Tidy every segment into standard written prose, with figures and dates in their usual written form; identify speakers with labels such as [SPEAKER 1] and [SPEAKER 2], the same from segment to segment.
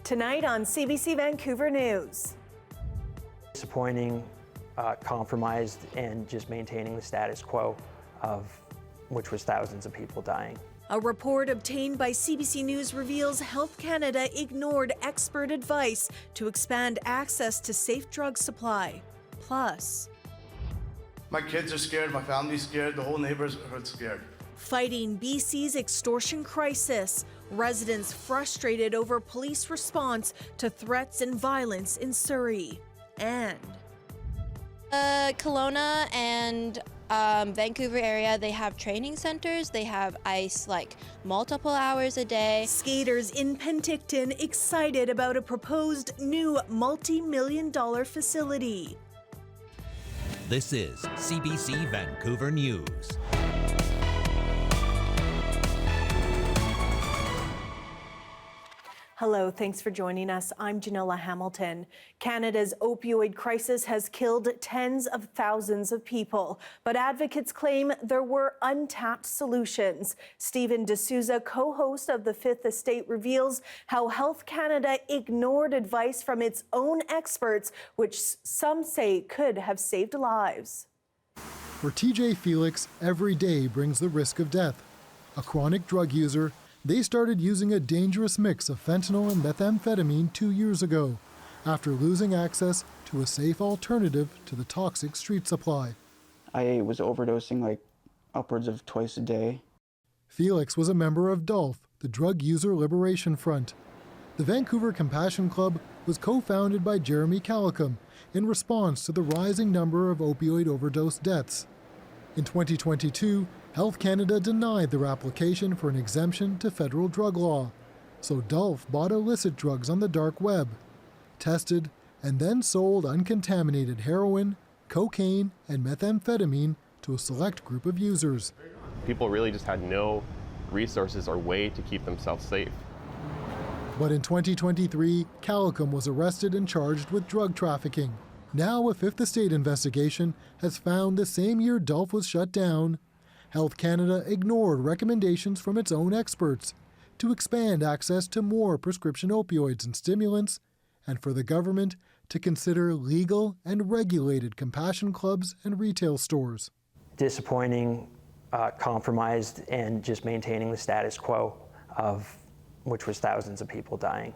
[SPEAKER 1] Tonight on CBC Vancouver News.
[SPEAKER 2] Disappointing, compromised, and just maintaining the status quo of which was thousands of people dying.
[SPEAKER 1] A report obtained by CBC News reveals Health Canada ignored expert advice to expand access to safe drug supply. Plus,
[SPEAKER 3] my kids are scared, my family's scared, the whole neighborhood's scared.
[SPEAKER 1] Fighting BC's extortion crisis. Residents frustrated over police response to threats and violence in Surrey. And
[SPEAKER 4] Kelowna and Vancouver area, they have training centers. They have ice like multiple hours a day.
[SPEAKER 1] Skaters in Penticton excited about a proposed new multi-million-dollar facility.
[SPEAKER 5] This is CBC Vancouver News.
[SPEAKER 1] Hello, thanks for joining us. I'm Janella Hamilton. Canada's opioid crisis has killed tens of thousands of people, but advocates claim there were untapped solutions. Stephen D'Souza, co-host of The Fifth Estate, reveals how Health Canada ignored advice from its own experts, which some say could have saved lives.
[SPEAKER 6] For TJ Felix, every day brings the risk of death. A chronic drug user, they started using a dangerous mix of fentanyl and methamphetamine 2 years ago, after losing access to a safe alternative to the toxic street supply.
[SPEAKER 7] I was overdosing like upwards of twice a day.
[SPEAKER 6] Felix was a member of DULF, the Drug User Liberation Front. The Vancouver Compassion Club was co-founded by Jeremy Calicum in response to the rising number of opioid overdose deaths. In 2022, Health Canada denied their application for an exemption to federal drug law, so DULF bought illicit drugs on the dark web, tested, and then sold uncontaminated heroin, cocaine, and methamphetamine to a select group of users.
[SPEAKER 8] People really just had no resources or way to keep themselves safe.
[SPEAKER 6] But in 2023, Calicum was arrested and charged with drug trafficking. Now a Fifth Estate investigation has found the same year DULF was shut down, Health Canada ignored recommendations from its own experts to expand access to more prescription opioids and stimulants, and for the government to consider legal and regulated compassion clubs and retail stores.
[SPEAKER 2] Disappointing, compromised, and just maintaining the status quo of which was thousands of people dying.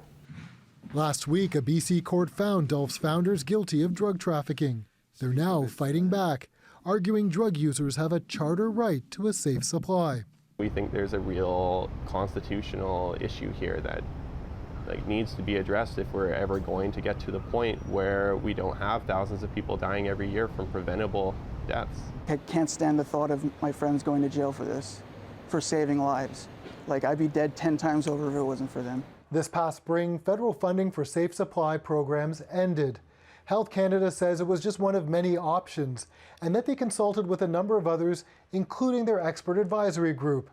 [SPEAKER 6] Last week, a BC court found DULF's founders guilty of drug trafficking. They're now fighting back, arguing drug users have a charter right to a safe supply.
[SPEAKER 8] We think there's a real constitutional issue here that needs to be addressed if we're ever going to get to the point where we don't have thousands of people dying every year from preventable deaths.
[SPEAKER 7] I can't stand the thought of my friends going to jail for this, for saving lives. I'd be dead 10 times over if it wasn't for them.
[SPEAKER 6] This past spring, federal funding for safe supply programs ended. Health Canada says it was just one of many options, and that they consulted with a number of others, including their expert advisory group.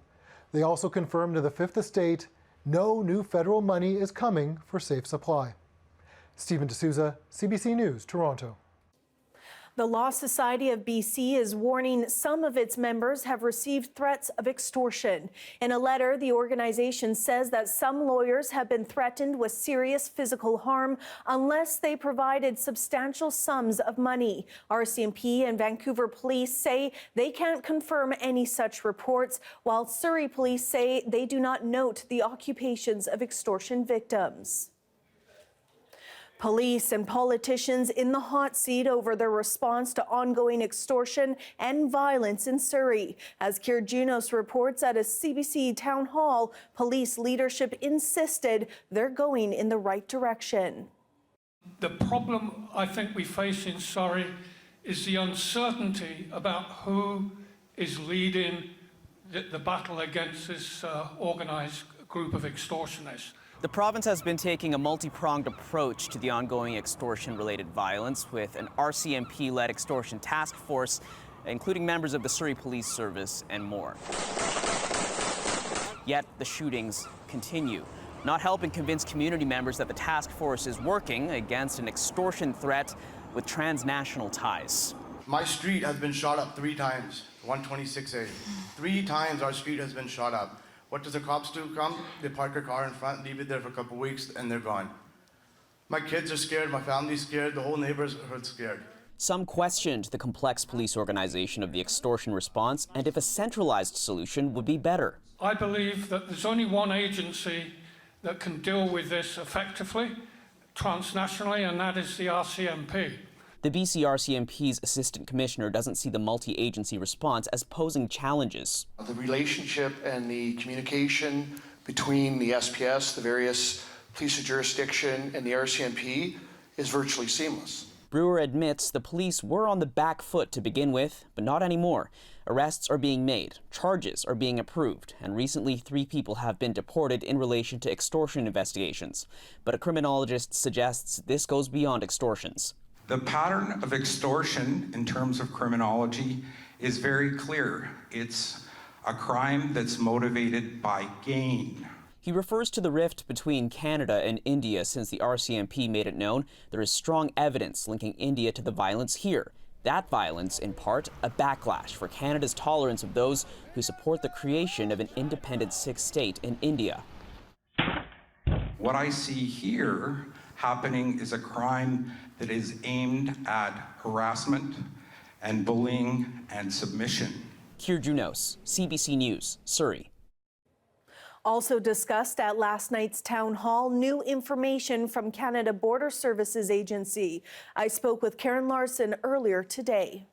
[SPEAKER 6] They also confirmed to the Fifth Estate, no new federal money is coming for safe supply. Stephen D'Souza, CBC News, Toronto.
[SPEAKER 1] The Law Society of BC is warning some of its members have received threats of extortion. In a letter, the organization says that some lawyers have been threatened with serious physical harm unless they provided substantial sums of money. RCMP and Vancouver police say they can't confirm any such reports, while Surrey police say they do not note the occupations of extortion victims. Police and politicians in the hot seat over their response to ongoing extortion and violence in Surrey. As Kier Junos reports at a CBC town hall, police leadership insisted they're going in the right direction.
[SPEAKER 9] The problem I think we face in Surrey is the uncertainty about who is leading the battle against this organised group of extortionists.
[SPEAKER 10] The province has been taking a multi-pronged approach to the ongoing extortion-related violence with an RCMP-led extortion task force, including members of the Surrey Police Service and more. Yet the shootings continue, not helping convince community members that the task force is working against an extortion threat with transnational ties.
[SPEAKER 3] My street has been shot up 3 times, 126A. 3 times our street has been shot up. What does the cops do? Come, they park their car in front, leave it there for a couple of weeks, and they're gone. My kids are scared, my family's scared, the whole neighborhood's scared.
[SPEAKER 10] Some questioned the complex police organization of the extortion response and if a centralized solution would be better.
[SPEAKER 9] I believe that there's only one agency that can deal with this effectively, transnationally, and that is the RCMP.
[SPEAKER 10] The BC RCMP's assistant commissioner doesn't see the multi-agency response as posing challenges.
[SPEAKER 11] The relationship and the communication between the SPS, the various police of jurisdiction, and the RCMP is virtually seamless.
[SPEAKER 10] Brewer admits the police were on the back foot to begin with, but not anymore. Arrests are being made, charges are being approved, and recently 3 people have been deported in relation to extortion investigations. But a criminologist suggests this goes beyond extortions.
[SPEAKER 12] The pattern of extortion in terms of criminology is very clear. It's a crime that's motivated by gain.
[SPEAKER 10] He refers to the rift between Canada and India since the RCMP made it known there is strong evidence linking India to the violence here. That violence, in part, a backlash for Canada's tolerance of those who support the creation of an independent 6th state in India.
[SPEAKER 12] What I see here happening is a crime that is aimed at harassment and bullying and submission.
[SPEAKER 10] Keir Junos, CBC News, Surrey.
[SPEAKER 1] Also discussed at last night's town hall, new information from Canada Border Services Agency. I spoke with Karen Larson earlier today.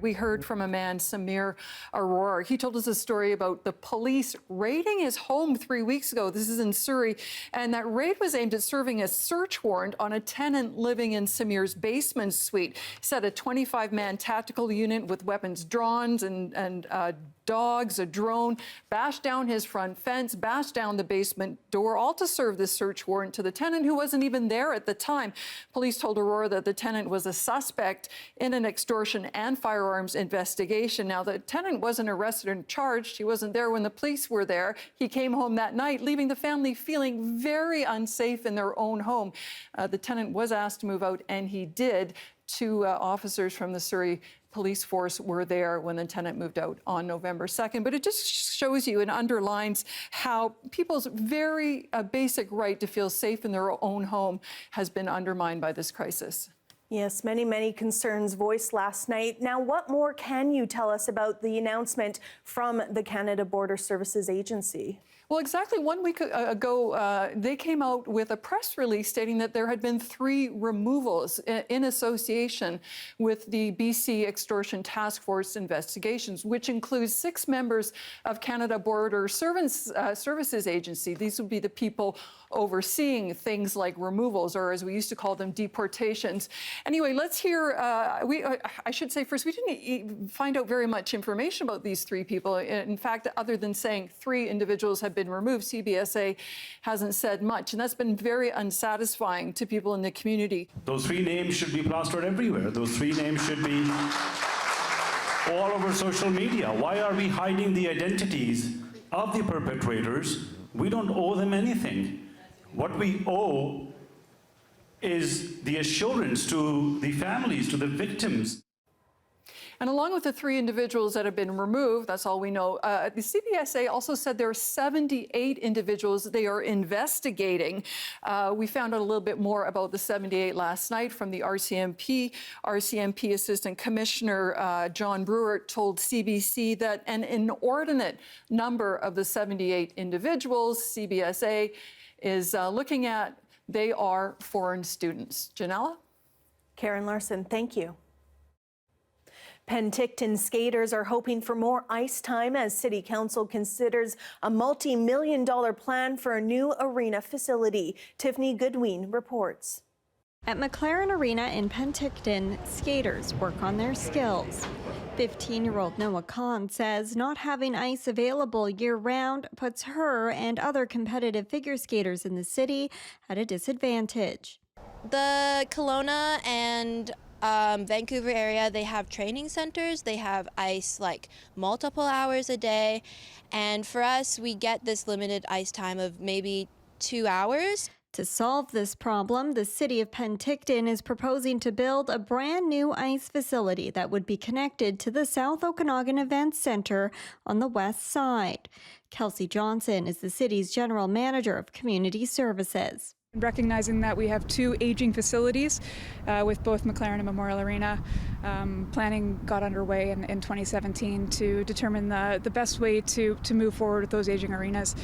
[SPEAKER 13] We heard from a man, Samir Aurora. He told us a story about the police raiding his home 3 weeks ago. This is in Surrey. And that raid was aimed at serving a search warrant on a tenant living in Samir's basement suite. He said a 25-man tactical unit with weapons drawn and dogs, a drone, bashed down his front fence, bashed down the basement door, all to serve this search warrant to the tenant who wasn't even there at the time. Police told Aurora that the tenant was a suspect in an extortion and firearms investigation. Now, the tenant wasn't arrested and charged. He wasn't there when the police were there. He came home that night, leaving the family feeling very unsafe in their own home. The tenant was asked to move out, and he did. 2 officers from the Surrey police force were there when the tenant moved out on November 2nd. But it just shows you and underlines how people's very basic right to feel safe in their own home has been undermined by this crisis.
[SPEAKER 1] Yes, many concerns voiced last night. Now, what more can you tell us about the announcement from the Canada Border Services Agency?
[SPEAKER 13] Well, exactly 1 week ago, they came out with a press release stating that there had been 3 removals in association with the BC Extortion Task Force investigations, which includes 6 members of Canada Border Services Agency. These would be the people overseeing things like removals, or as we used to call them, deportations. Anyway, let's hear, I should say first, we didn't find out very much information about these 3 people. In fact, other than saying 3 individuals have been removed, CBSA hasn't said much, and that's been very unsatisfying to people in the community.
[SPEAKER 14] Those 3 names should be plastered everywhere. Those 3 names should be all over social media. Why are we hiding the identities of the perpetrators? We don't owe them anything. What we owe is the assurance to the families, to the victims.
[SPEAKER 13] And along with the 3 individuals that have been removed, that's all we know, the CBSA also said there are 78 individuals they are investigating. We found out a little bit more about the 78 last night from the RCMP. RCMP Assistant Commissioner John Brewer told CBC that an inordinate number of the 78 individuals CBSA is looking at, they are foreign students. Janella?
[SPEAKER 1] Karen Larson, thank you. Penticton skaters are hoping for more ice time as City Council considers a multi-million-dollar plan for a new arena facility. Tiffany Goodwin reports.
[SPEAKER 15] At McLaren Arena in Penticton, skaters work on their skills. 15-year-old Noah Kahn says not having ice available year-round puts her and other competitive figure skaters in the city at a disadvantage.
[SPEAKER 4] The Kelowna and Vancouver area, they have training centers. They have ice like multiple hours a day. And for us, we get this limited ice time of maybe 2 hours.
[SPEAKER 15] To solve this problem, the city of Penticton is proposing to build a brand new ice facility that would be connected to the South Okanagan Events Center on the west side. Kelsey Johnson is the city's general manager of community services.
[SPEAKER 16] Recognizing that we have two aging facilities with both McLaren and Memorial Arena, planning got underway in 2017 to determine the best way to move forward with those aging arenas.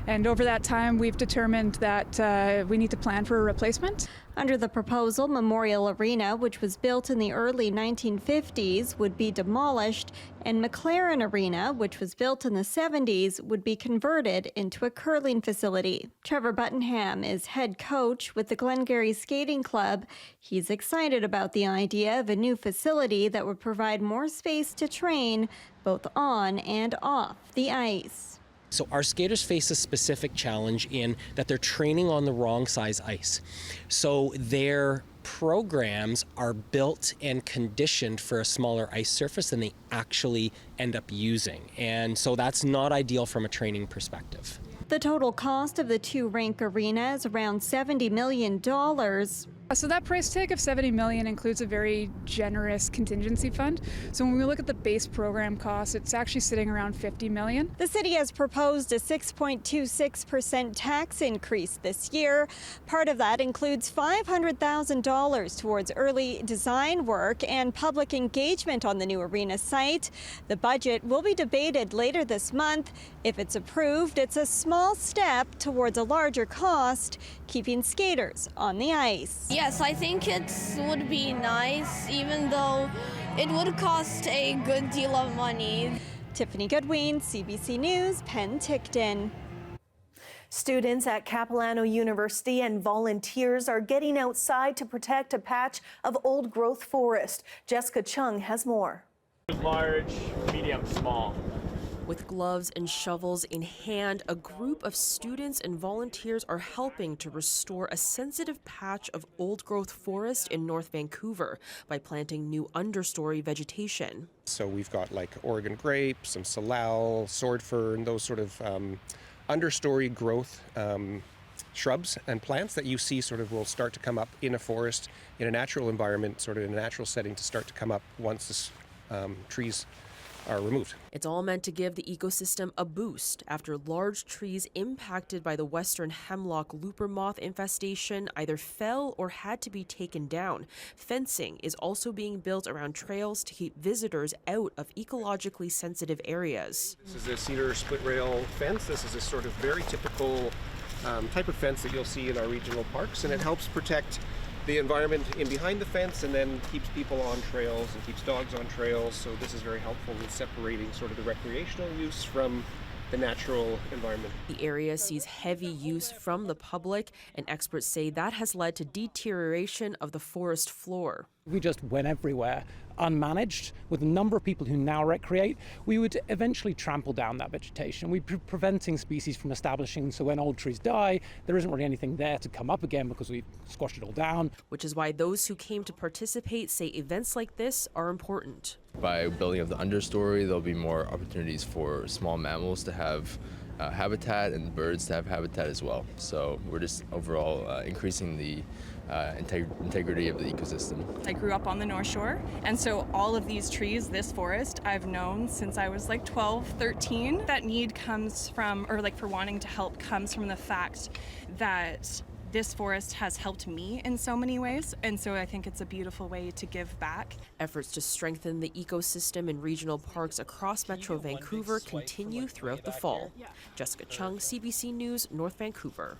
[SPEAKER 16] And over that time, we've determined that we need to plan for a replacement.
[SPEAKER 15] Under the proposal, Memorial Arena, which was built in the early 1950s, would be demolished, and McLaren Arena, which was built in the 70s, would be converted into a curling facility. Trevor Buttonham is head coach with the Glengarry Skating Club. He's excited about the idea of a new facility that would provide more space to train, both on and off the ice.
[SPEAKER 17] So our skaters face a specific challenge in that they're training on the wrong size ice. So their programs are built and conditioned for a smaller ice surface than they actually end up using. And so that's not ideal from a training perspective.
[SPEAKER 15] The total cost of the two rink arenas is around $70 million.
[SPEAKER 16] So that price tag of $70 million includes a very generous contingency fund. So when we look at the base program cost, it's actually sitting around $50 million.
[SPEAKER 15] The city has proposed a 6.26% tax increase this year. Part of that includes $500,000 towards early design work and public engagement on the new arena site. The budget will be debated later this month. If it's approved, it's a small step towards a larger cost, keeping skaters on the ice.
[SPEAKER 18] Yes, I think it would be nice, even though it would cost a good deal of money.
[SPEAKER 15] Tiffany Goodwin, CBC News, Penticton.
[SPEAKER 1] Students at Capilano University and volunteers are getting outside to protect a patch of old-growth forest. Jessica Chung has more.
[SPEAKER 19] Large, medium, small.
[SPEAKER 20] With gloves and shovels in hand, a group of students and volunteers are helping to restore a sensitive patch of old-growth forest in North Vancouver by planting new understory vegetation.
[SPEAKER 21] So we've got like Oregon grape, some salal, sword fern, those sort of understory growth shrubs and plants that you see sort of will start to come up in a forest, in a natural environment, sort of in a natural setting to start to come up once the trees are removed.
[SPEAKER 20] It's all meant to give the ecosystem a boost after large trees impacted by the western hemlock looper moth infestation either fell or had to be taken down. Fencing is also being built around trails to keep visitors out of ecologically sensitive areas.
[SPEAKER 21] This is a cedar split rail fence. This is a sort of very typical type of fence that you'll see in our regional parks, and it helps protect the environment in behind the fence and then keeps people on trails and keeps dogs on trails. So this is very helpful in separating sort of the recreational use from the natural environment.
[SPEAKER 20] The area sees heavy use from the public, and experts say that has led to deterioration of the forest floor.
[SPEAKER 22] We just went everywhere, unmanaged, with a number of people who now recreate. We would eventually trample down that vegetation. We're preventing species from establishing, so when old trees die, there isn't really anything there to come up again because we've squashed it all down.
[SPEAKER 20] Which is why those who came to participate say events like this are important.
[SPEAKER 23] By building up the understory, there'll be more opportunities for small mammals to have habitat and birds to have habitat as well. So we're just overall increasing the integrity of the ecosystem.
[SPEAKER 24] I grew up on the North Shore, and so all of these trees, this forest, I've known since I was like 12, 13. That need comes from, or like for wanting to help, comes from the fact that this forest has helped me in so many ways, and so I think it's a beautiful way to give back.
[SPEAKER 20] Efforts to strengthen the ecosystem in regional parks across Metro Vancouver continue throughout the fall. Jessica Chung, CBC News, North Vancouver.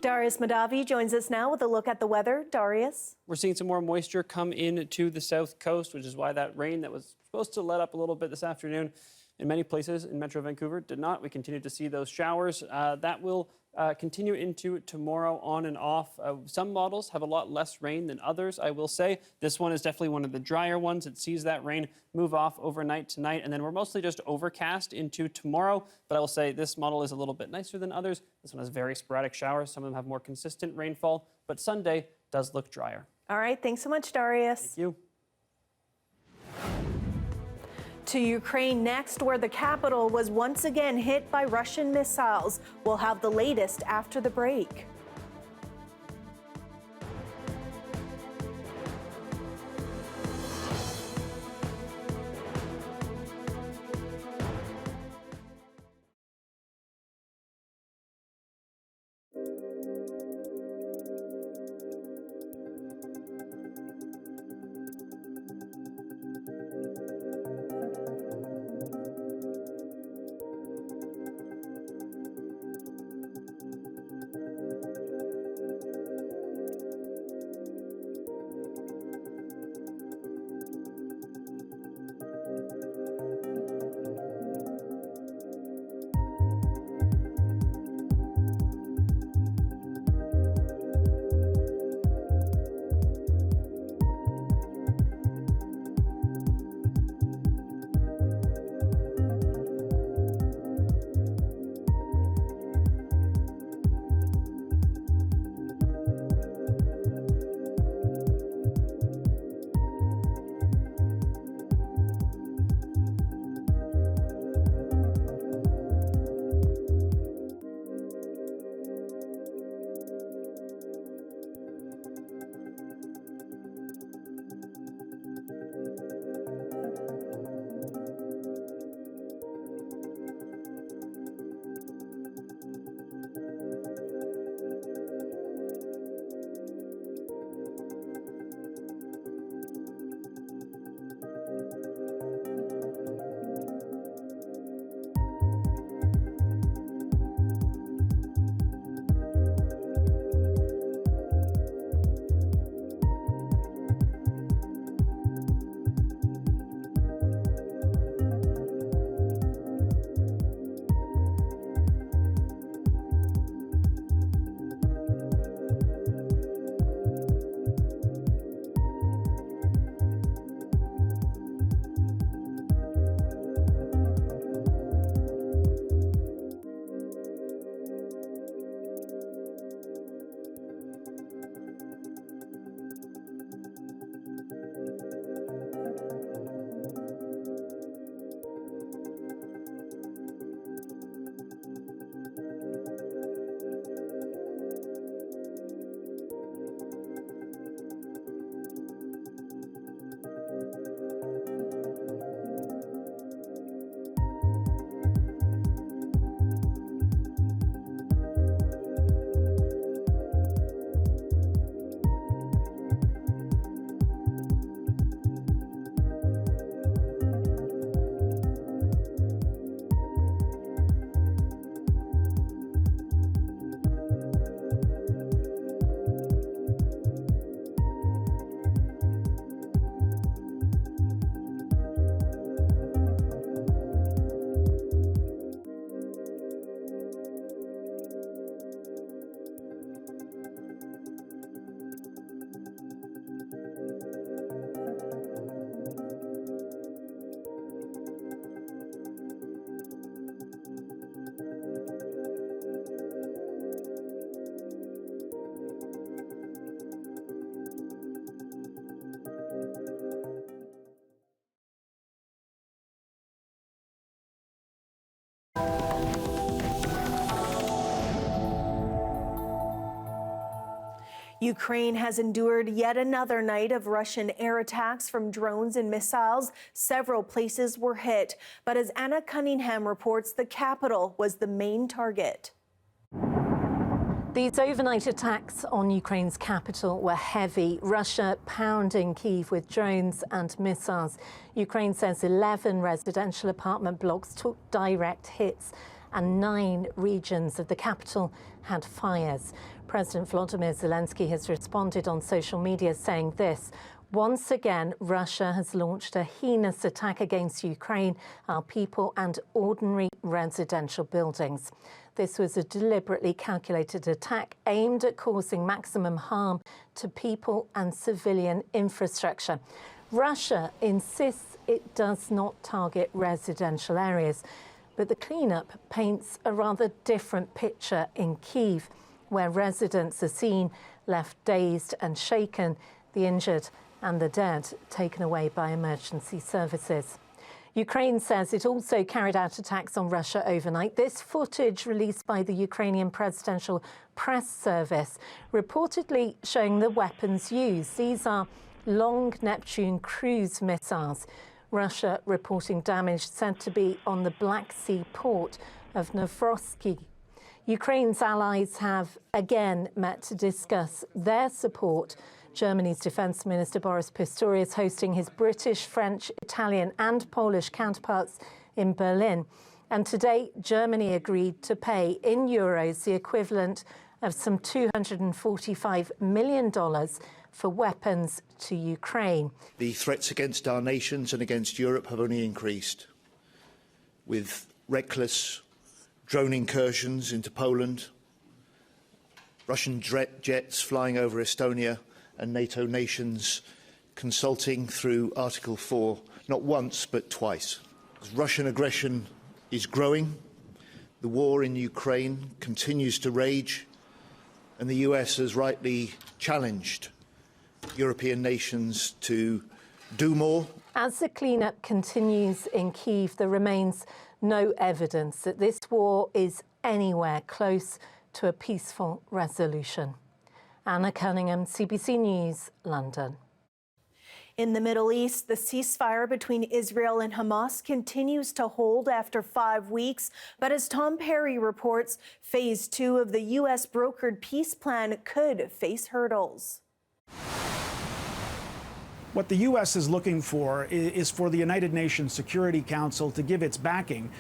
[SPEAKER 1] Darius Madavi joins us now with a look at the weather. Darius?
[SPEAKER 25] We're seeing some more moisture come in to the south coast, which is why that rain that was supposed to let up a little bit this afternoon in many places in Metro Vancouver did not. We continue to see those showers. That will continue into tomorrow on and off. Some models have a lot less rain than others, I will say. This one is definitely one of the drier ones. It sees that rain move off overnight tonight, and then we're mostly just overcast into tomorrow. But I will say this model is a little bit nicer than others. This one has very sporadic showers. Some of them have more consistent rainfall, but Sunday does look drier.
[SPEAKER 1] All right, thanks so much, Darius.
[SPEAKER 25] Thank you.
[SPEAKER 1] To Ukraine next, where the capital was once again hit by Russian missiles. We'll have the latest after the break. Ukraine has endured yet another night of Russian air attacks from drones and missiles. Several places were hit, but as Anna Cunningham reports, the capital was the main target.
[SPEAKER 2] These overnight attacks on Ukraine's capital were heavy. Russia pounding Kyiv with drones and missiles. Ukraine says 11 residential apartment blocks took direct hits and 9 regions of the capital had fires. President Volodymyr Zelensky has responded on social media saying this: once again, Russia has launched a heinous attack against Ukraine, our people and ordinary residential buildings. This was a deliberately calculated attack aimed at causing maximum harm to people and civilian infrastructure. Russia insists it does not target residential areas, but the cleanup paints a rather different picture in Kyiv, where residents are seen left dazed and shaken, the injured and the dead taken away by emergency services. Ukraine says it also carried out attacks on Russia overnight. This footage released by the Ukrainian Presidential Press Service reportedly showing the weapons used. These are long Neptune cruise missiles. Russia reporting damage said to be on the Black Sea port of Novorossiysk. Ukraine's allies have again met to discuss their support. Germany's Defence Minister Boris Pistorius hosting his British, French, Italian and Polish counterparts in Berlin. And today, Germany agreed to pay in euros the equivalent of some $245 million for weapons to Ukraine.
[SPEAKER 5] The threats against our nations and against Europe have only increased, with reckless drone incursions into Poland, Russian jets flying over Estonia, and NATO nations consulting through Article 4, not once but twice. Russian aggression is growing, the war in Ukraine continues to rage, and the US has rightly challenged European nations to do more.
[SPEAKER 2] As the cleanup continues in Kyiv, there remains no evidence that this war is anywhere close to a peaceful resolution. Anna Cunningham, CBC News, London.
[SPEAKER 1] In the Middle East, the ceasefire between Israel and Hamas continues to hold after 5 weeks. But as Tom Perry reports, phase 2 of the U.S. brokered peace plan could face hurdles.
[SPEAKER 6] What the U.S. is looking for is for the United Nations Security Council to give its backing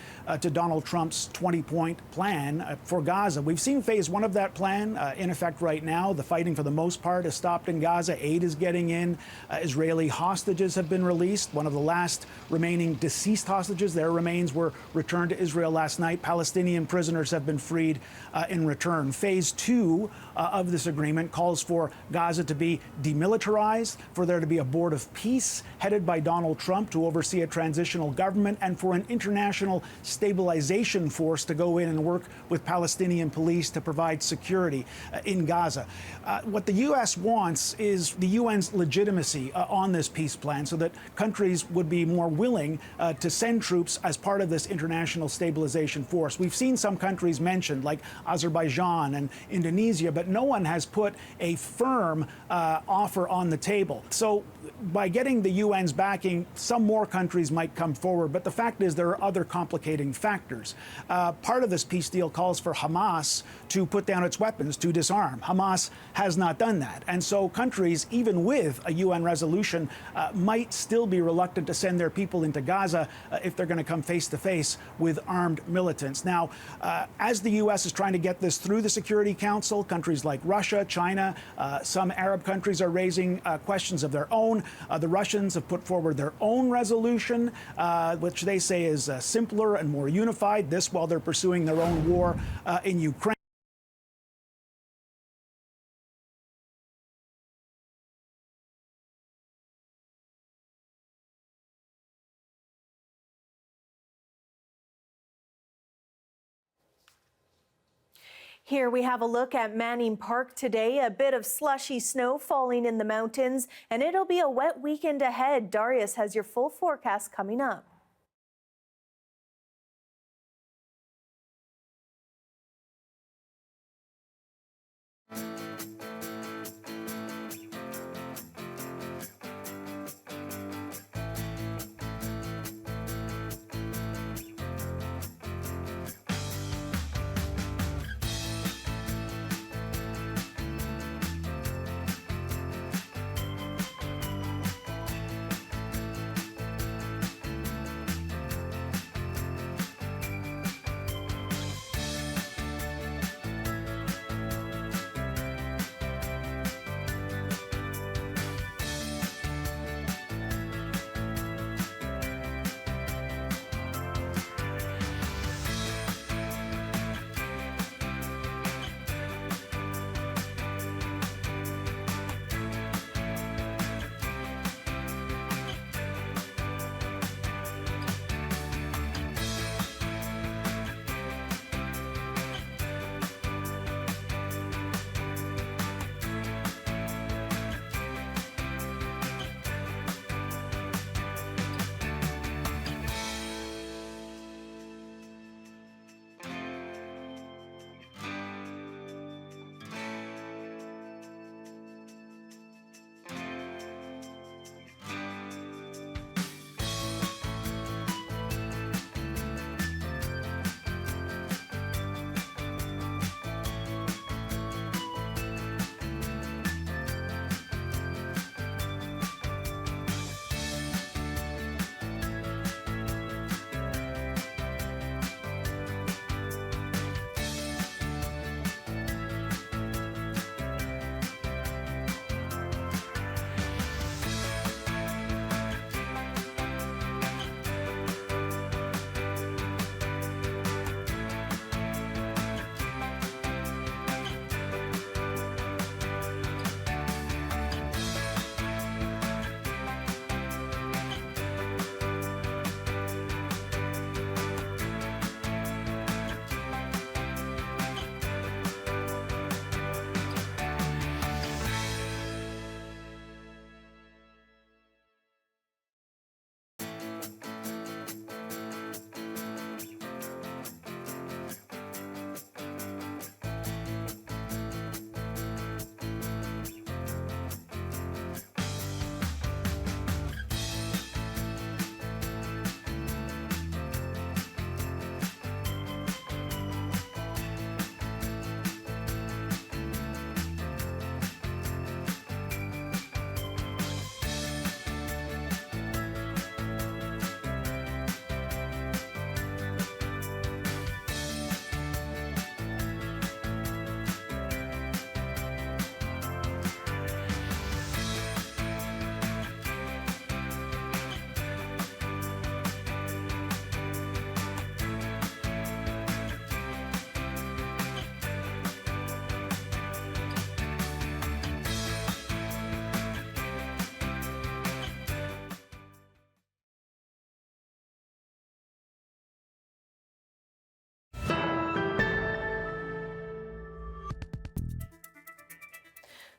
[SPEAKER 6] to Donald Trump's 20-point plan for Gaza. We've seen phase 1 of that plan in effect right now. The fighting, for the most part, has stopped in Gaza. Aid is getting in. Israeli hostages have been released. One of the last remaining deceased hostages, their remains were returned to Israel last night. Palestinian prisoners have been freed in return. Phase 2 of this agreement calls for Gaza to be demilitarized, for there to be a board of peace headed by Donald Trump to oversee a transitional government, and for an international stabilization force to go in and work with Palestinian police to provide security in Gaza. What the U.S. wants is the UN's legitimacy on this peace plan so that countries would be more willing to send troops as part of this international stabilization force. We've seen some countries mentioned, like Azerbaijan and Indonesia, but no one has put a firm offer on the table. So by getting the UN's backing, some more countries might come forward. But the fact is there are other complicating factors. Part of this peace deal calls for Hamas to put down its weapons, to disarm. Hamas has not done that. And so countries, even with a UN resolution, might still be reluctant to send their people into Gaza if they're going to come face to face with armed militants. Now, as the U.S. is trying to get this through the Security Council, countries like Russia, China, some Arab countries are raising questions of their own. The Russians have put forward their own resolution, which they say is simpler and more unified, this while they're pursuing their own war in Ukraine.
[SPEAKER 1] Here we have a look at Manning Park today. A bit of slushy snow falling in the mountains, and it'll be a wet weekend ahead. Darius has your full forecast coming up.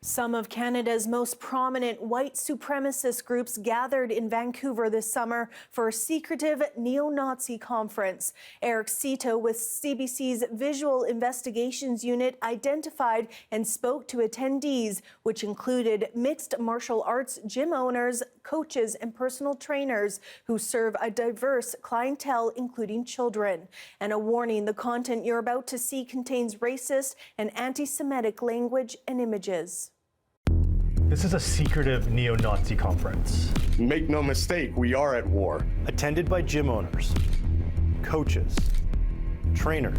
[SPEAKER 1] Some of Canada's most prominent white supremacist groups gathered in Vancouver this summer for a secretive neo-Nazi conference. Eric Cito with CBC's Visual Investigations Unit identified and spoke to attendees, which included mixed martial arts gym owners, coaches, and personal trainers who serve a diverse clientele, including children. And a warning, the content you're about to see contains racist and anti-Semitic language and images.
[SPEAKER 3] This is a secretive neo-Nazi conference.
[SPEAKER 7] Make no mistake, we are at war.
[SPEAKER 3] Attended by gym owners, coaches, trainers,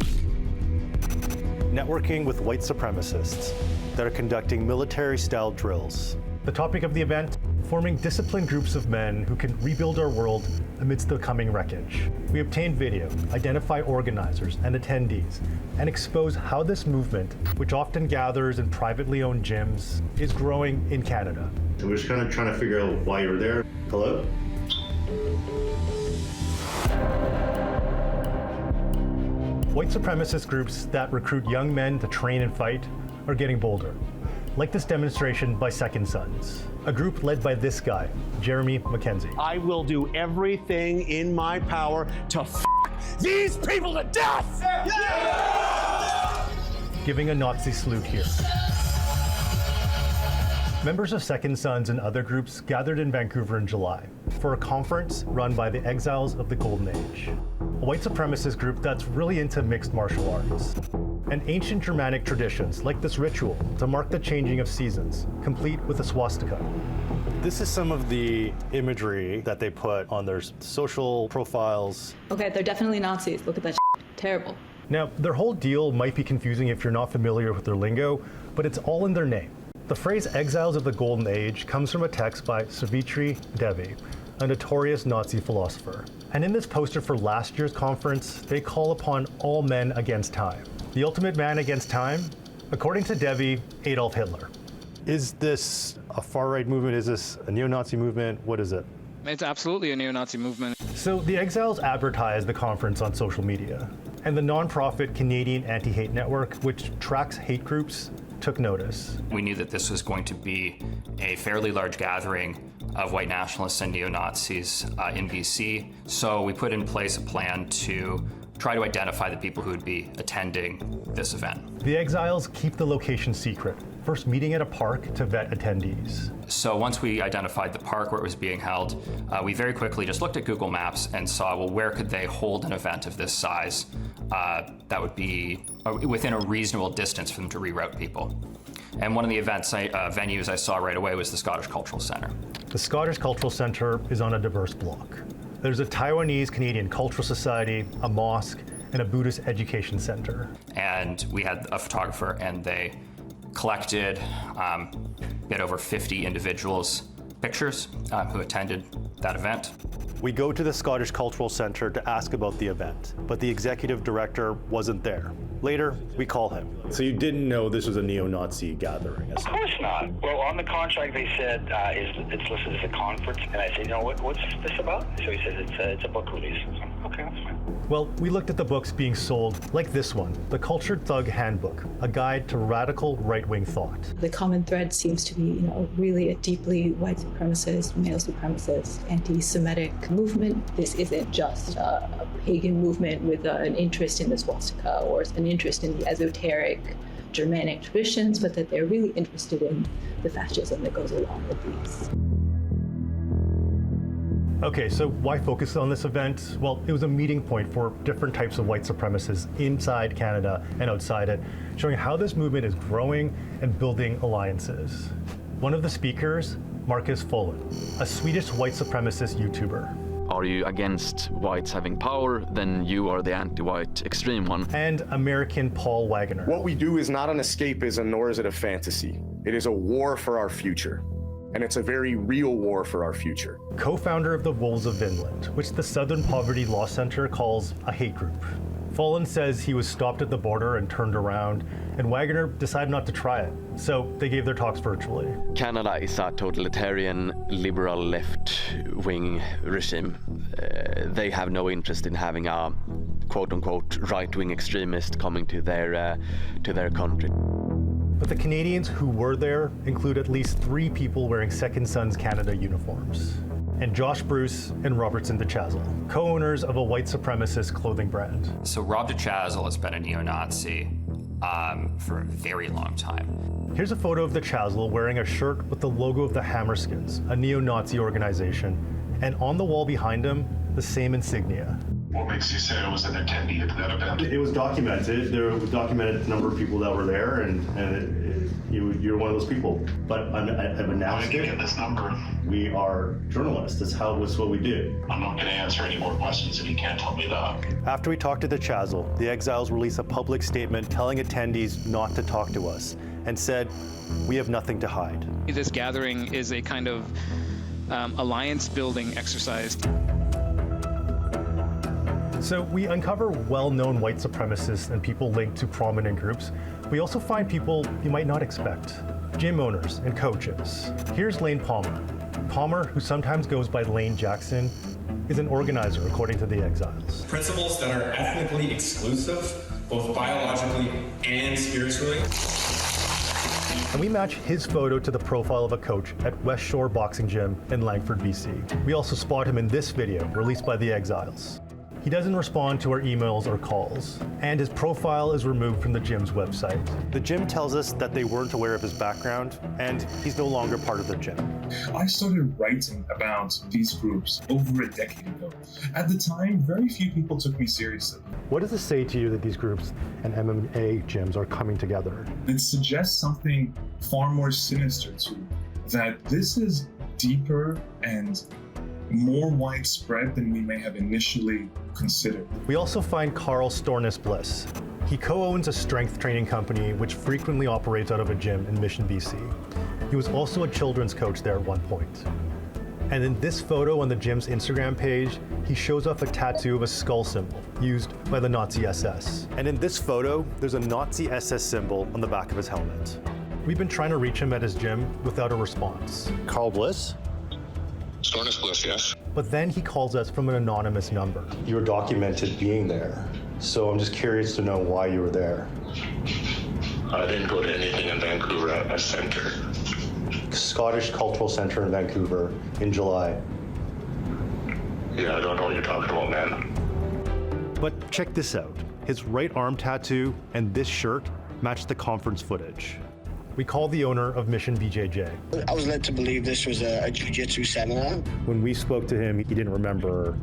[SPEAKER 3] networking with white supremacists that are conducting military-style drills. The topic of the event, forming disciplined groups of men who can rebuild our world amidst the coming wreckage. We obtain video, identify organizers and attendees, and expose how this movement, which often gathers in privately owned gyms, is growing in Canada.
[SPEAKER 8] So we're just kind of trying to figure out why you're there. Hello?
[SPEAKER 3] White supremacist groups that recruit young men to train and fight are getting bolder. Like this demonstration by Second Sons, a group led by this guy, Jeremy McKenzie.
[SPEAKER 9] I will do everything in my power to these people to death! Yeah!
[SPEAKER 3] Giving a Nazi salute here. Members of Second Sons and other groups gathered in Vancouver in July for a conference run by the Exiles of the Golden Age, a white supremacist group that's really into mixed martial arts and ancient Germanic traditions like this ritual to mark the changing of seasons, complete with a swastika. This is some of the imagery that they put on their social profiles.
[SPEAKER 11] Okay, they're definitely Nazis. Look at that shit. Terrible.
[SPEAKER 3] Now, their whole deal might be confusing if you're not familiar with their lingo, but it's all in their name. The phrase Exiles of the Golden Age comes from a text by Savitri Devi, a notorious Nazi philosopher. And in this poster for last year's conference, they call upon all men against time. The ultimate man against time, according to Devi, Adolf Hitler. Is this a far-right movement? Is this a neo-Nazi movement? What is it?
[SPEAKER 26] It's absolutely a neo-Nazi movement.
[SPEAKER 3] So the Exiles advertised the conference on social media, and the nonprofit Canadian Anti-Hate Network, which tracks hate groups, took notice.
[SPEAKER 27] We knew that this was going to be a fairly large gathering of white nationalists and neo-Nazis in BC, so we put in place a plan to try to identify the people who would be attending this event.
[SPEAKER 3] The Exiles keep the location secret, first meeting at a park to vet attendees.
[SPEAKER 27] So once we identified the park where it was being held, we very quickly just looked at Google Maps and saw, well, where could they hold an event of this size that would be within a reasonable distance for them to reroute people. And one of the venues I saw right away was the Scottish Cultural Centre.
[SPEAKER 3] The Scottish Cultural Centre is on a diverse block. There's a Taiwanese Canadian Cultural Society, a mosque, and a Buddhist education center.
[SPEAKER 27] And we had a photographer, and they collected we had over 50 individuals' pictures who attended that event.
[SPEAKER 3] We go to the Scottish Cultural Centre to ask about the event, but the executive director wasn't there. Later, we call him.
[SPEAKER 8] So you didn't know this was a neo-Nazi gathering?
[SPEAKER 28] Of course not. Well, on the contract they said it's listed as a conference, and I said, you know, what's this about? So he says it's a book release. So, okay, that's fine.
[SPEAKER 3] Well, we looked at the books being sold, like this one, The Cultured Thug Handbook, a guide to radical right-wing thought.
[SPEAKER 11] The common thread seems to be, really a deeply white supremacist, male supremacist, anti-Semitic movement. This isn't just a pagan movement with an interest in the swastika or an interest in the esoteric Germanic traditions, but that they're really interested in the fascism that goes along with these.
[SPEAKER 3] Okay, so why focus on this event? Well, it was a meeting point for different types of white supremacists inside Canada and outside it, showing how this movement is growing and building alliances. One of the speakers, Marcus Folin, a Swedish white supremacist YouTuber.
[SPEAKER 29] Are you against whites having power? Then you are the anti-white extreme one.
[SPEAKER 3] And American Paul Wagner.
[SPEAKER 7] What we do is not an escapism, nor is it a fantasy. It is a war for our future. And it's a very real war for our future.
[SPEAKER 3] Co-founder of the Wolves of Vinland, which the Southern Poverty Law Center calls a hate group. Folin says he was stopped at the border and turned around, and Wagner decided not to try it, so they gave their talks virtually.
[SPEAKER 29] Canada is a totalitarian, liberal, left-wing regime. They have no interest in having a quote-unquote right-wing extremist coming to their country.
[SPEAKER 3] But the Canadians who were there include at least 3 people wearing Second Sons Canada uniforms. And Josh Bruce and Robertson DeChazle, co-owners of a white supremacist clothing brand.
[SPEAKER 27] So Rob DeChazle has been a neo-Nazi for a very long time.
[SPEAKER 3] Here's a photo of DeChazle wearing a shirt with the logo of the Hammerskins, a neo-Nazi organization, and on the wall behind him, the same insignia.
[SPEAKER 4] What makes you say it was an attendee at that event?
[SPEAKER 8] It was documented. There was documented the number of people that were there, and you're one of those people. But I've announced
[SPEAKER 4] How did you get this number?
[SPEAKER 8] We are journalists. That's what we do.
[SPEAKER 4] I'm not going to answer any more questions if you can't tell me that.
[SPEAKER 3] After we talked to DeChazle, the Exiles released a public statement telling attendees not to talk to us and said, "We have nothing to hide."
[SPEAKER 26] This gathering is a kind of alliance-building exercise.
[SPEAKER 3] So we uncover well-known white supremacists and people linked to prominent groups. We also find people you might not expect. Gym owners and coaches. Here's Lane Palmer. Palmer, who sometimes goes by Lane Jackson, is an organizer according to the Exiles.
[SPEAKER 10] Principles that are ethnically exclusive, both biologically and spiritually.
[SPEAKER 3] And we match his photo to the profile of a coach at West Shore Boxing Gym in Langford, BC. We also spot him in this video released by the Exiles. He doesn't respond to our emails or calls, and his profile is removed from the gym's website. The gym tells us that they weren't aware of his background, and he's no longer part of the gym.
[SPEAKER 12] I started writing about these groups over a decade ago. At the time, very few people took me seriously.
[SPEAKER 3] What does it say to you that these groups and MMA gyms are coming together?
[SPEAKER 12] It suggests something far more sinister too, that this is deeper and more widespread than we may have initially considered.
[SPEAKER 3] We also find Carl Stornis Bliss. He co-owns a strength training company which frequently operates out of a gym in Mission, BC. He was also a children's coach there at one point. And in this photo on the gym's Instagram page, he shows off a tattoo of a skull symbol used by the Nazi SS. And in this photo, there's a Nazi SS symbol on the back of his helmet. We've been trying to reach him at his gym without a response.
[SPEAKER 8] Carl Bliss?
[SPEAKER 4] Stornis Bliss, yes.
[SPEAKER 3] But then he calls us from an anonymous number.
[SPEAKER 8] You were documented being there, so I'm just curious to know why you were there.
[SPEAKER 4] I didn't go to anything in Vancouver at a center.
[SPEAKER 8] Scottish Cultural Centre in Vancouver in July.
[SPEAKER 4] Yeah, I don't know what you're talking about, man.
[SPEAKER 3] But check this out. His right arm tattoo and this shirt match the conference footage. We called the owner of Mission BJJ.
[SPEAKER 13] I was led to believe this was a jiu-jitsu seminar.
[SPEAKER 3] When we spoke to him, he didn't remember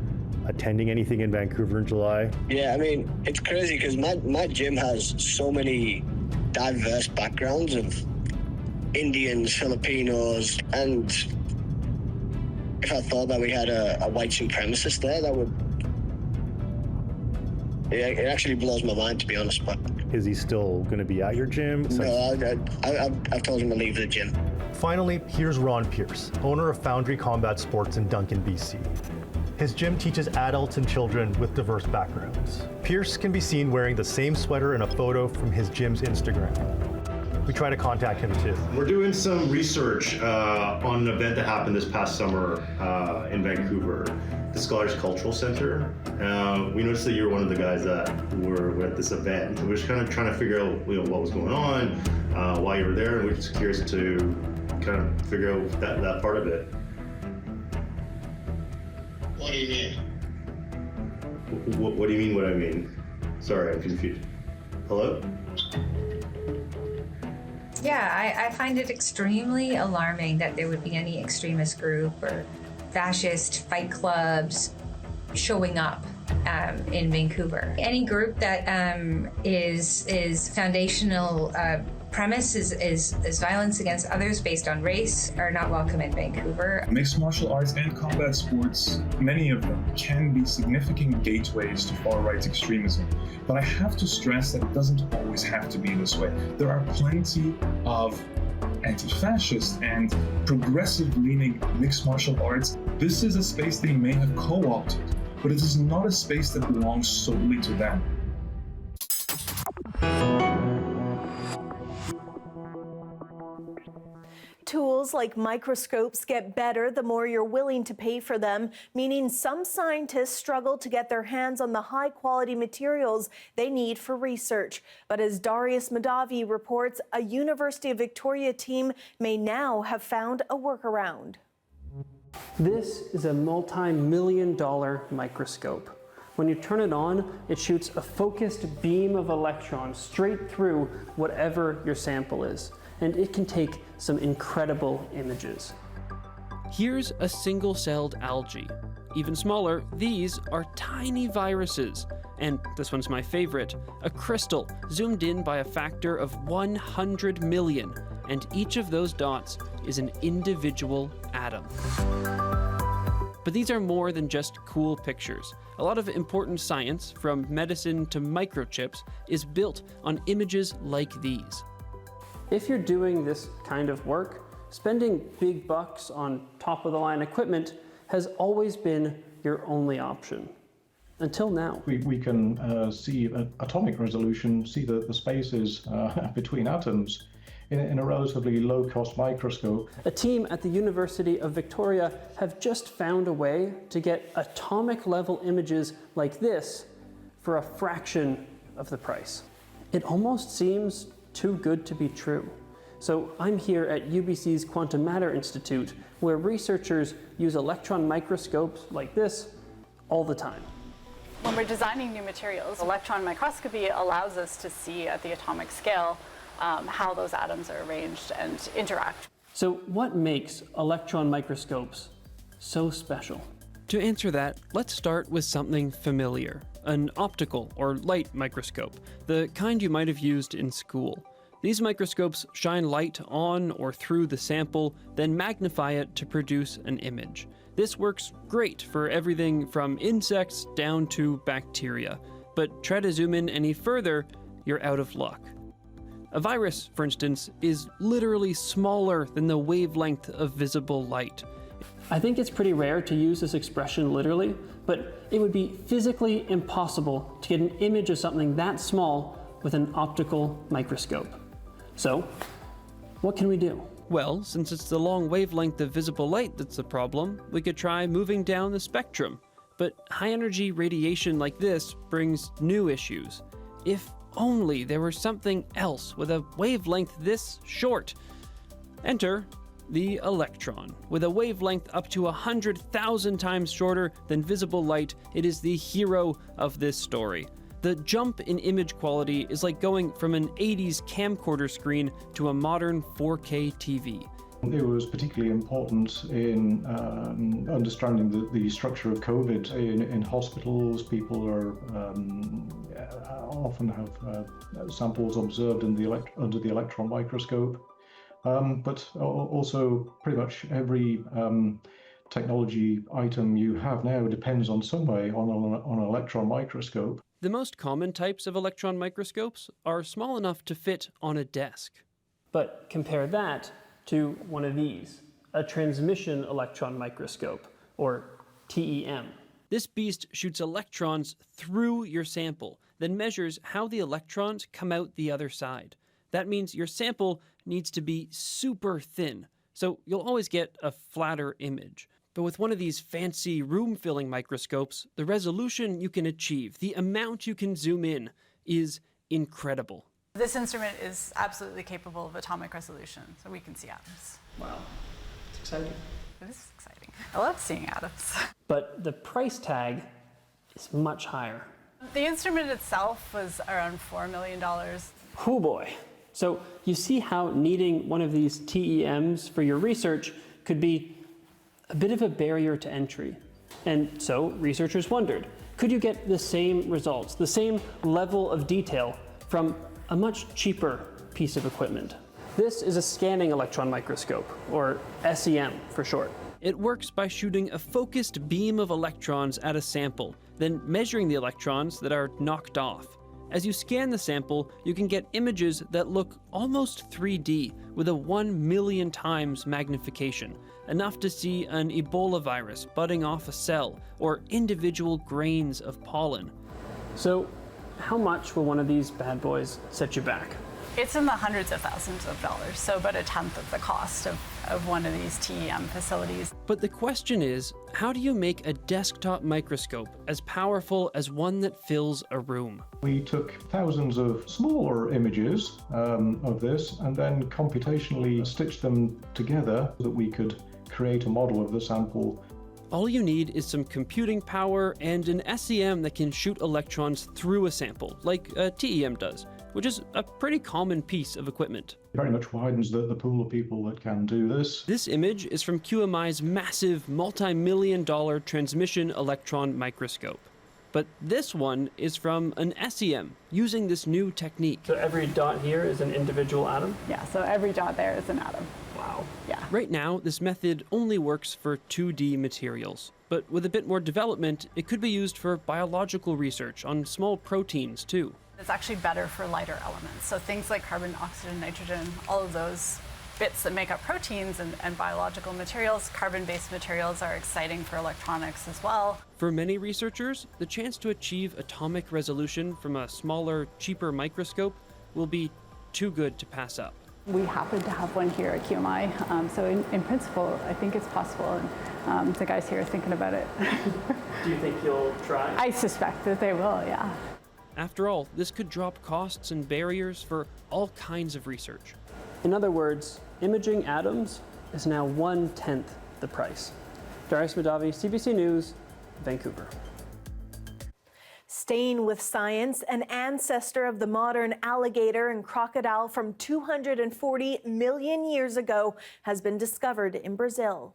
[SPEAKER 3] attending anything in Vancouver in July.
[SPEAKER 13] Yeah, I mean, it's crazy because my gym has so many diverse backgrounds of Indians, Filipinos, and if I thought that we had a white supremacist there, that would... It actually blows my mind, to be honest, but...
[SPEAKER 3] Is he still going to be at your gym?
[SPEAKER 13] No, I've told him to leave the gym.
[SPEAKER 3] Finally, here's Ron Pierce, owner of Foundry Combat Sports in Duncan, BC. His gym teaches adults and children with diverse backgrounds. Pierce can be seen wearing the same sweater in a photo from his gym's Instagram. We try to contact him too.
[SPEAKER 8] We're doing some research on an event that happened this past summer in Vancouver, the Scottish Cultural Centre. We noticed that you were one of the guys that were at this event. We're just kind of trying to figure out what was going on, why you were there, and we're just curious to kind of figure out that part of it.
[SPEAKER 4] What do you mean?
[SPEAKER 8] What do you mean what I mean? Sorry, I'm confused. Hello?
[SPEAKER 14] Yeah, I find it extremely alarming that there would be any extremist group or fascist fight clubs showing up in Vancouver. Any group that is foundational premise is violence against others based on race are not welcome in Vancouver.
[SPEAKER 12] Mixed martial arts and combat sports, many of them can be significant gateways to far-right extremism. But I have to stress that it doesn't always have to be this way. There are plenty of anti-fascist and progressive-leaning mixed martial arts. This is a space they may have co-opted, but it is not a space that belongs solely to them.
[SPEAKER 1] Tools like microscopes get better the more you're willing to pay for them, meaning some scientists struggle to get their hands on the high-quality materials they need for research. But as Darius Madavi reports, a University of Victoria team may now have found a workaround.
[SPEAKER 25] This is a multi-million-dollar microscope. When you turn it on, it shoots a focused beam of electrons straight through whatever your sample is, and it can take some incredible images. Here's a single-celled algae. Even smaller, these are tiny viruses. And this one's my favorite, a crystal zoomed in by a factor of 100 million, and each of those dots is an individual atom. But these are more than just cool pictures. A lot of important science, from medicine to microchips, is built on images like these. If you're doing this kind of work, spending big bucks on top-of-the-line equipment has always been your only option. Until now.
[SPEAKER 12] We can see at atomic resolution, see the spaces between atoms in a relatively low-cost microscope.
[SPEAKER 25] A team at the University of Victoria have just found a way to get atomic-level images like this for a fraction of the price. It almost seems too good to be true. So I'm here at UBC's Quantum Matter Institute, where researchers use electron microscopes like this all the time.
[SPEAKER 15] When we're designing new materials, electron microscopy allows us to see at the atomic scale how those atoms are arranged and interact.
[SPEAKER 25] So what makes electron microscopes so special? To answer that, let's start with something familiar, an optical or light microscope, the kind you might have used in school. These microscopes shine light on or through the sample, then magnify it to produce an image. This works great for everything from insects down to bacteria, but try to zoom in any further, you're out of luck. A virus, for instance, is literally smaller than the wavelength of visible light. I think it's pretty rare to use this expression literally, but it would be physically impossible to get an image of something that small with an optical microscope. So, what can we do? Well, since it's the long wavelength of visible light that's the problem, we could try moving down the spectrum. But high-energy radiation like this brings new issues. If only there were something else with a wavelength this short. Enter the electron. With a wavelength up to 100,000 times shorter than visible light, it is the hero of this story. The jump in image quality is like going from an 80s camcorder screen to a modern 4K TV.
[SPEAKER 12] It was particularly important in understanding the structure of COVID in hospitals. People are often have samples observed under the electron microscope, but also pretty much every technology item you have now depends on some way on an electron microscope.
[SPEAKER 25] The most common types of electron microscopes are small enough to fit on a desk. But compare that to one of these, a transmission electron microscope, or TEM. This beast shoots electrons through your sample, then measures how the electrons come out the other side. That means your sample needs to be super thin, so you'll always get a flatter image. But with one of these fancy room-filling microscopes, the resolution you can achieve, the amount you can zoom in, is incredible.
[SPEAKER 15] This instrument is absolutely capable of atomic resolution, so we can see atoms.
[SPEAKER 25] Wow, it's exciting.
[SPEAKER 15] It is exciting. I love seeing atoms.
[SPEAKER 25] But the price tag is much higher.
[SPEAKER 15] The instrument itself was around $4 million.
[SPEAKER 25] Oh boy. So you see how needing one of these TEMs for your research could be a bit of a barrier to entry. And so researchers wondered, could you get the same results, the same level of detail from a much cheaper piece of equipment? This is a scanning electron microscope, or SEM for short. It works by shooting a focused beam of electrons at a sample, then measuring the electrons that are knocked off. As you scan the sample, you can get images that look almost 3D with a 1 million times magnification, enough to see an Ebola virus budding off a cell or individual grains of pollen. So how much will one of these bad boys set you back?
[SPEAKER 15] It's in the hundreds of thousands of dollars, so about a tenth of the cost of one of these TEM facilities.
[SPEAKER 25] But the question is, how do you make a desktop microscope as powerful as one that fills a room?
[SPEAKER 16] We took thousands of smaller images of this and then computationally stitched them together so that we could create a model of the sample.
[SPEAKER 25] All you need is some computing power and an SEM that can shoot electrons through a sample, like a TEM does, which is a pretty common piece of equipment.
[SPEAKER 16] It very much widens the pool of people that can do this.
[SPEAKER 25] This image is from QMI's massive multi-million-dollar transmission electron microscope. But this one is from an SEM using this new technique. So every dot here is an individual atom?
[SPEAKER 15] Yeah, so every dot there is an atom.
[SPEAKER 25] Wow.
[SPEAKER 15] Yeah.
[SPEAKER 25] Right now, this method only works for 2D materials. But with a bit more development, it could be used for biological research on small proteins, too.
[SPEAKER 15] It's actually better for lighter elements. So things like carbon, oxygen, nitrogen, all of those bits that make up proteins and biological materials, carbon-based materials are exciting for electronics as well.
[SPEAKER 25] For many researchers, the chance to achieve atomic resolution from a smaller, cheaper microscope will be too good to pass up.
[SPEAKER 15] We happen to have one here at QMI, so in principle, I think it's possible, and the guys here are thinking about it.
[SPEAKER 25] Do you think you'll try?
[SPEAKER 15] I suspect that they will, yeah.
[SPEAKER 25] After all, this could drop costs and barriers for all kinds of research. In other words, imaging atoms is now 1/10 the price. Darius Madavi, CBC News, Vancouver.
[SPEAKER 1] Staying with science, an ancestor of the modern alligator and crocodile from 240 million years ago has been discovered in Brazil.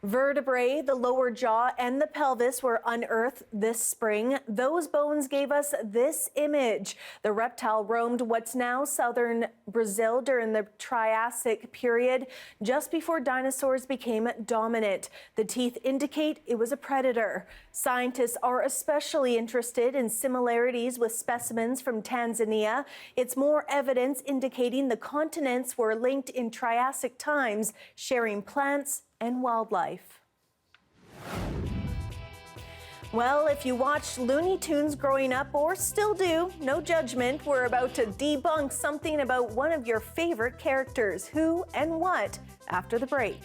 [SPEAKER 1] Vertebrae, the lower jaw and the pelvis were unearthed this spring. Those bones gave us this image. The reptile roamed what's now southern Brazil during the Triassic period, just before dinosaurs became dominant. The teeth indicate it was a predator. Scientists are especially interested in similarities with specimens from Tanzania. It's more evidence indicating the continents were linked in Triassic times, sharing plants and wildlife. Well, if you watched Looney Tunes growing up or still do, no judgment. We're about to debunk something about one of your favorite characters. Who and what? After the break.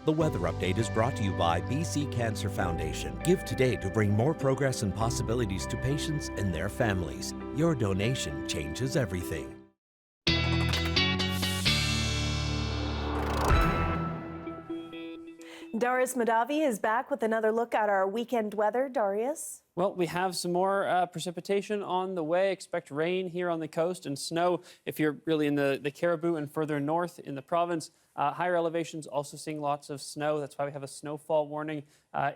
[SPEAKER 5] The Weather Update is brought to you by BC Cancer Foundation. Give today to bring more progress and possibilities to patients and their families. Your donation changes everything.
[SPEAKER 1] Darius Madavi is back with another look at our weekend weather. Darius?
[SPEAKER 25] Well, we have some more precipitation on the way. Expect rain here on the coast and snow if you're really in the Caribou and further north in the province. Higher elevations also seeing lots of snow. That's why we have a snowfall warning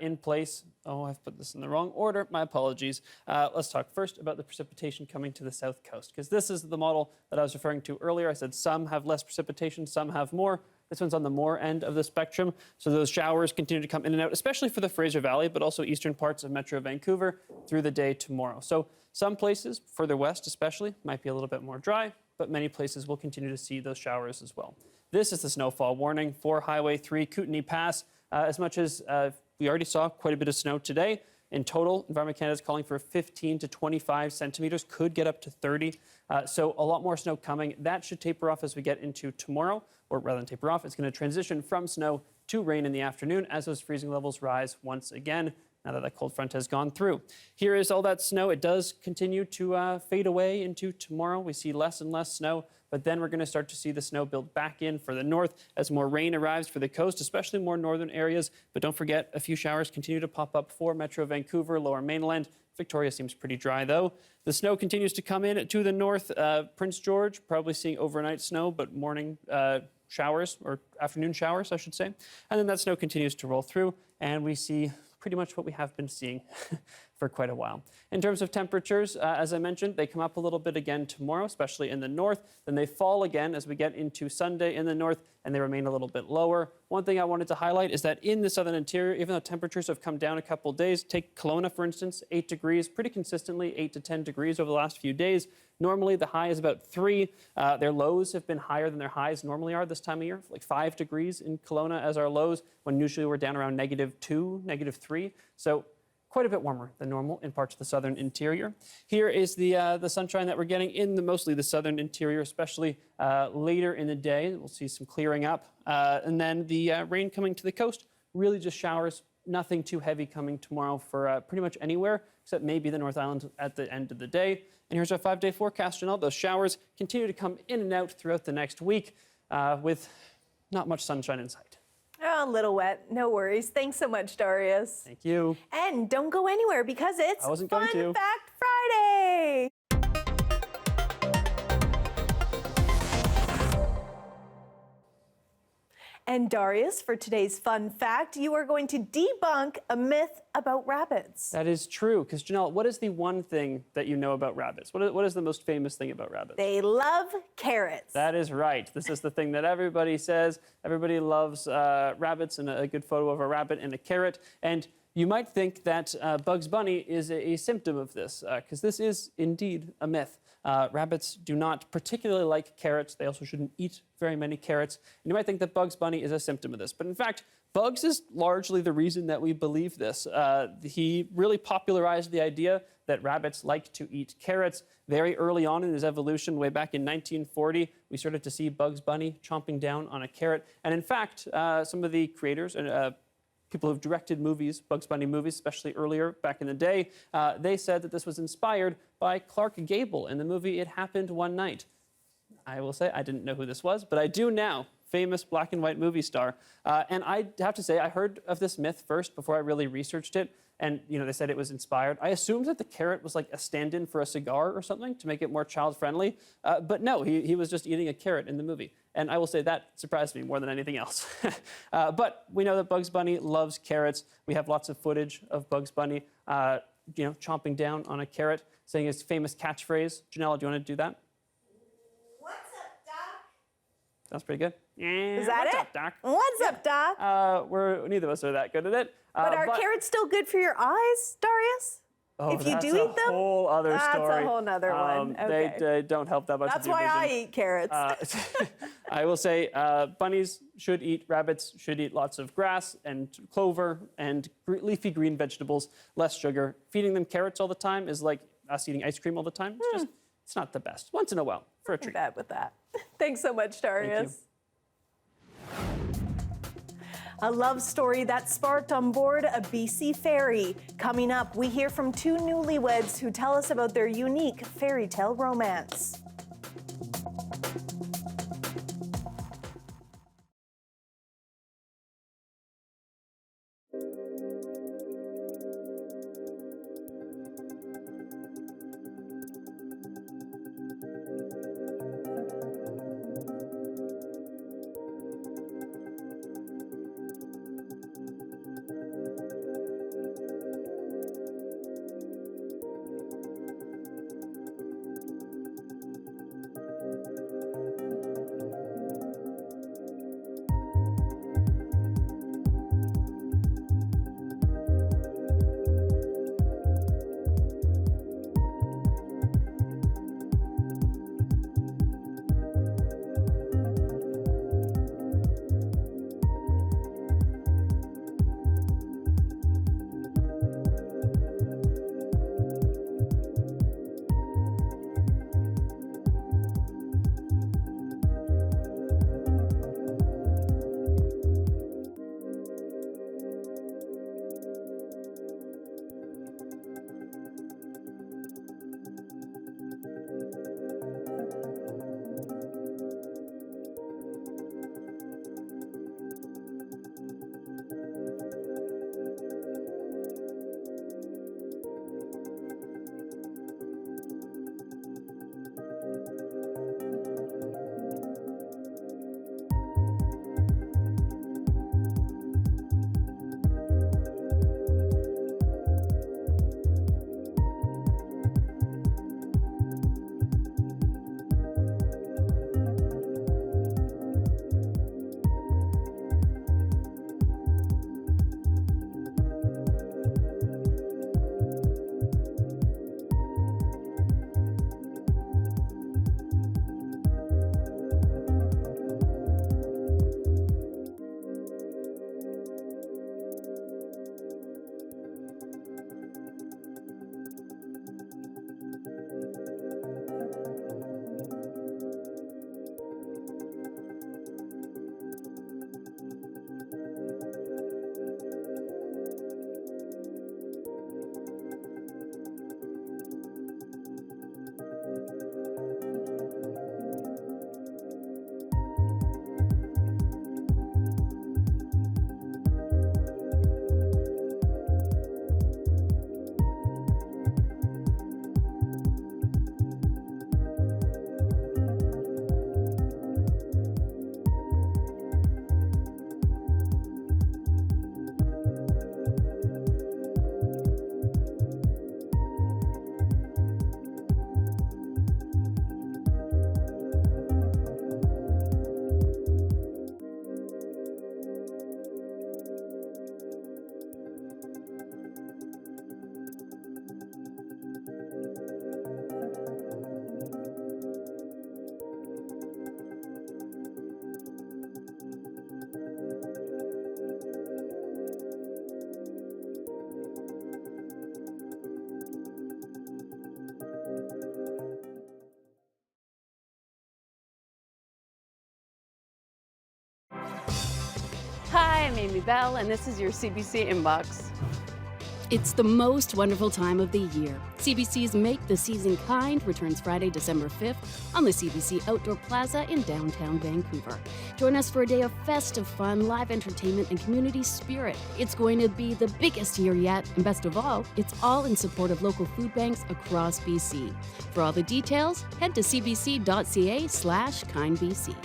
[SPEAKER 25] in place. Oh, I've put this in the wrong order. My apologies. Let's talk first about the precipitation coming to the south coast, because this is the model that I was referring to earlier. I said some have less precipitation, some have more. This one's on the more end of the spectrum. So those showers continue to come in and out, especially for the Fraser Valley, but also eastern parts of Metro Vancouver through the day tomorrow. So some places, further west especially, might be a little bit more dry, but many places will continue to see those showers as well. This is the snowfall warning for Highway 3 Kootenay Pass. As much as we already saw quite a bit of snow today, in total, Environment Canada is calling for 15 to 25 centimeters, could get up to 30. So a lot more snow coming. That should taper off as we get into tomorrow, or rather than taper off, it's going to transition from snow to rain in the afternoon as those freezing levels rise once again, now that that cold front has gone through. Here is all that snow. It does continue to fade away into tomorrow. We see less and less snow, but then we're going to start to see the snow build back in for the north as more rain arrives for the coast, especially more northern areas. But don't forget, a few showers continue to pop up for Metro Vancouver, Lower Mainland. Victoria seems pretty dry, though. The snow continues to come in to the north. Prince George, probably seeing overnight snow, but morning showers, or afternoon showers, I should say. And then that snow continues to roll through, and we see pretty much what we have been seeing for quite a while. In terms of temperatures, as I mentioned, they come up a little bit again tomorrow, especially in the north. Then they fall again as we get into Sunday in the north, and they remain a little bit lower. One thing I wanted to highlight is that in the southern interior, even though temperatures have come down a couple days, take Kelowna, for instance, 8 degrees, pretty consistently 8 to 10 degrees over the last few days. Normally, the high is about 3. Their lows have been higher than their highs normally are this time of year, like 5 degrees in Kelowna as our lows, when usually we're down around -2, -3. So quite a bit warmer than normal in parts of the southern interior. Here is the sunshine that we're getting in mostly the southern interior, especially later in the day. We'll see some clearing up. And then the rain coming to the coast, really just showers, nothing too heavy coming tomorrow for pretty much anywhere, except maybe the North Island at the end of the day. And here's our 5-day forecast, Janelle. Those showers continue to come in and out throughout the next week with not much sunshine in sight.
[SPEAKER 1] Oh, a little wet. No worries. Thanks so much, Darius.
[SPEAKER 25] Thank you.
[SPEAKER 1] And don't go anywhere because it's Fun Fact Friday. And Darius, for today's fun fact, you are going to debunk a myth about rabbits.
[SPEAKER 25] That is true, because Janelle, what is the one thing that you know about rabbits? What is the most famous thing about rabbits?
[SPEAKER 1] They love carrots.
[SPEAKER 25] That is right. This is the thing that everybody says. Everybody loves rabbits, and a good photo of a rabbit and a carrot. And you might think that Bugs Bunny is a symptom of this, because this is indeed a myth. Rabbits do not particularly like carrots. They also shouldn't eat very many carrots. And you might think that Bugs Bunny is a symptom of this. But in fact, Bugs is largely the reason that we believe this. He really popularized the idea that rabbits like to eat carrots. Very early on in his evolution, way back in 1940, we started to see Bugs Bunny chomping down on a carrot. And in fact, some of the creators and people who've directed movies, Bugs Bunny movies, especially earlier back in the day, they said that this was inspired by Clark Gable in the movie It Happened One Night. I will say I didn't know who this was, but I do now. Famous black and white movie star. And I have to say, I heard of this myth first before I really researched it. And, they said it was inspired. I assumed that the carrot was like a stand-in for a cigar or something to make it more child-friendly. But no, he was just eating a carrot in the movie. And I will say that surprised me more than anything else. But we know that Bugs Bunny loves carrots. We have lots of footage of Bugs Bunny, chomping down on a carrot, saying his famous catchphrase. Janella, do you want to do that?
[SPEAKER 1] What's up, Doc?
[SPEAKER 25] That's pretty good.
[SPEAKER 1] Is that
[SPEAKER 25] What's
[SPEAKER 1] it?
[SPEAKER 25] up, Doc?
[SPEAKER 1] What's up, Doc?
[SPEAKER 25] Neither of us are that good at it.
[SPEAKER 1] But are carrots still good for your eyes, Darius?
[SPEAKER 25] Oh,
[SPEAKER 1] if you do eat them?
[SPEAKER 25] That's a whole other story.
[SPEAKER 1] That's a whole nother one. Okay.
[SPEAKER 25] They don't help that much.
[SPEAKER 1] That's
[SPEAKER 25] with your
[SPEAKER 1] why
[SPEAKER 25] vision.
[SPEAKER 1] I eat carrots.
[SPEAKER 25] I will say bunnies should eat, rabbits should eat lots of grass and clover and leafy green vegetables, less sugar. Feeding them carrots all the time is like us eating ice cream all the time. It's not the best. Once in a while, for a treat.
[SPEAKER 1] Bad with that. Thanks so much, Darius. A love story that sparked on board a BC ferry. Coming up, we hear from two newlyweds who tell us about their unique fairy tale romance.
[SPEAKER 2] Hi, I'm Amy Bell, and this is your CBC Inbox.
[SPEAKER 17] It's the most wonderful time of the year. CBC's Make the Season Kind returns Friday, December 5th on the CBC Outdoor Plaza in downtown Vancouver. Join us for a day of festive fun, live entertainment, and community spirit. It's going to be the biggest year yet, and best of all, it's all in support of local food banks across BC. For all the details, head to cbc.ca/kindbc.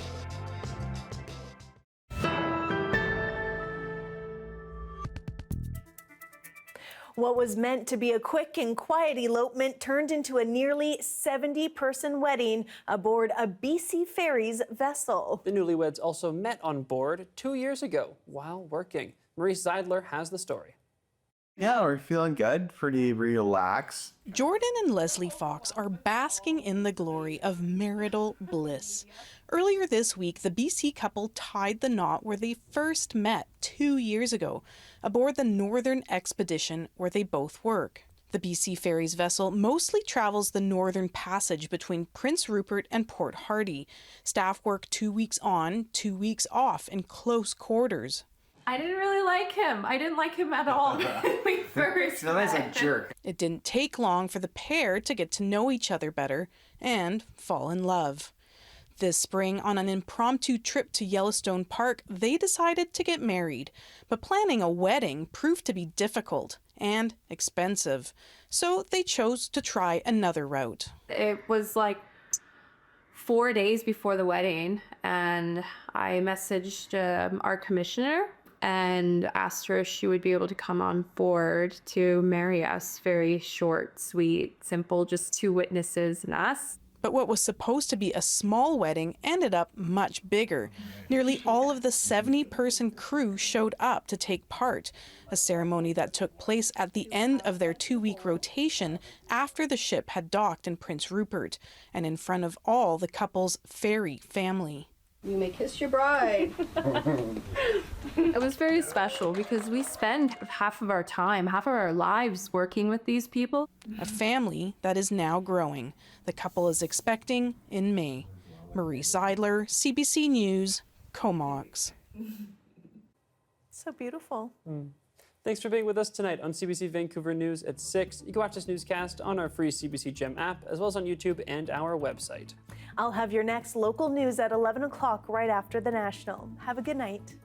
[SPEAKER 1] What was meant to be a quick and quiet elopement turned into a nearly 70-person wedding aboard a BC Ferries vessel.
[SPEAKER 25] The newlyweds also met on board 2 years ago while working. Maurice Zeidler has the story.
[SPEAKER 18] Yeah, we're feeling good, pretty relaxed.
[SPEAKER 19] Jordan and Leslie Fox are basking in the glory of marital bliss. Earlier this week, the BC couple tied the knot where they first met 2 years ago, aboard the Northern Expedition where they both work. The BC Ferries vessel mostly travels the Northern Passage between Prince Rupert and Port Hardy. Staff work 2 weeks on, 2 weeks off in close quarters.
[SPEAKER 2] I didn't really like him. I didn't like him at all when we first met.
[SPEAKER 18] jerk.
[SPEAKER 19] It didn't take long for the pair to get to know each other better and fall in love. This spring, on an impromptu trip to Yellowstone Park, they decided to get married. But planning a wedding proved to be difficult and expensive. So they chose to try another route.
[SPEAKER 2] It was like 4 days before the wedding, and I messaged our commissioner and asked her if she would be able to come on board to marry us. Very short, sweet, simple, just 2 witnesses and us.
[SPEAKER 19] But what was supposed to be a small wedding ended up much bigger. Nearly all of the 70-person crew showed up to take part, a ceremony that took place at the end of their 2-week rotation after the ship had docked in Prince Rupert, and in front of all the couple's fairy family.
[SPEAKER 2] You may kiss your bride. It was very special because we spend half of our time, half of our lives working with these people.
[SPEAKER 19] A family that is now growing. The couple is expecting in May. Marie Seidler, CBC News, Comox.
[SPEAKER 1] So beautiful.
[SPEAKER 25] Thanks for being with us tonight on CBC Vancouver News at 6. You can watch this newscast on our free CBC Gem app, as well as on YouTube and our website.
[SPEAKER 1] I'll have your next local news at 11 o'clock right after the national. Have a good night.